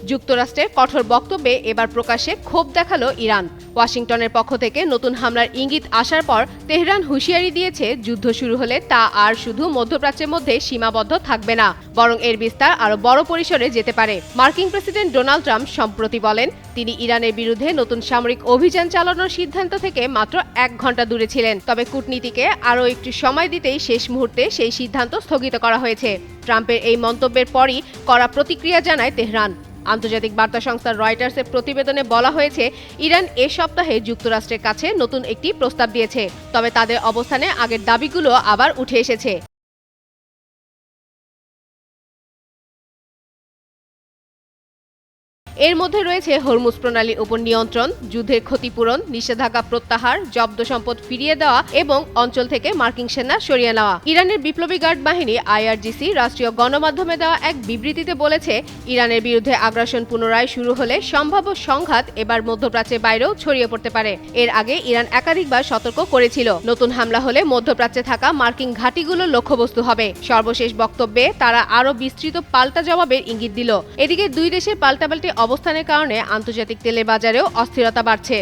যুক্তরাষ্ট্রের কঠোর বক্তব্যে এবার প্রকাশ্যে ক্ষোভ দেখালো ইরান। ওয়াশিংটনের পক্ষ থেকে নতুন হামলার ইঙ্গিত আসার পর তেহরান হুঁশিয়ারি দিয়েছে, যুদ্ধ শুরু হলে তা আর শুধু মধ্যপ্রাচ্যের মধ্যে সীমাবদ্ধ থাকবে না, বরং এর বিস্তার আরও বড় পরিসরে যেতে পারে। মার্কিন প্রেসিডেন্ট ডোনাল্ড ট্রাম্প সম্প্রতি বলেন, তিনি ইরানের বিরুদ্ধে নতুন সামরিক অভিযান চালানোর সিদ্ধান্ত থেকে মাত্র 1 ঘন্টা দূরে ছিলেন। তবে কূটনীতিকে আরও একটু সময় দিতেই শেষ মুহূর্তে সেই সিদ্ধান্ত স্থগিত করা হয়েছে। ট্রাম্পের এই মন্তব্যের পরই কড়া প্রতিক্রিয়া জানায় তেহরান। আন্তর্জাতিক বার্তা সংস্থা রয়টার্সের প্রতিবেদনে বলা হয়েছে, ইরান এ সপ্তাহে যুক্তরাষ্ট্রের কাছে নতুন একটি প্রস্তাব দিয়েছে, তবে তাদের অবস্থানে আগের দাবিগুলো আবার উঠে এসেছে। এর মধ্যে রয়েছে হরমুজ প্রণালীর উপর নিয়ন্ত্রণ, যুদ্ধের ক্ষতিপূরণ, নিষেধাজ্ঞা প্রত্যাহার, জব্দ সম্পদ ফিরিয়ে দেওয়া এবং অঞ্চল থেকে মার্কিন সেনা সরিয়ে নেওয়া। ইরানের বিপ্লবী গার্ড বাহিনী IRGC রাষ্ট্রীয় গণমাধ্যমে দেওয়া এক বিবৃতিতে বলেছে, ইরানের বিরুদ্ধে আগ্রাসন পুনরায় শুরু হলে সম্ভাব্য সংঘাত এবার মধ্যপ্রাচ্যের বাইরেও ছড়িয়ে পড়তে পারে। এর আগে ইরান একাধিকবার সতর্ক করেছিল, নতুন হামলা হলে মধ্যপ্রাচ্যে থাকা মার্কিন ঘাঁটিগুলো লক্ষ্যবস্তু হবে। সর্বশেষ বক্তব্যে তারা আরও বিস্তৃত পাল্টা জবাবের ইঙ্গিত দিল। এদিকে দুই দেশের পাল্টাপাল্টি অবস্থানের কারণে আন্তর্জাতিক তেলের বাজারেও অস্থিরতা বাড়ছে।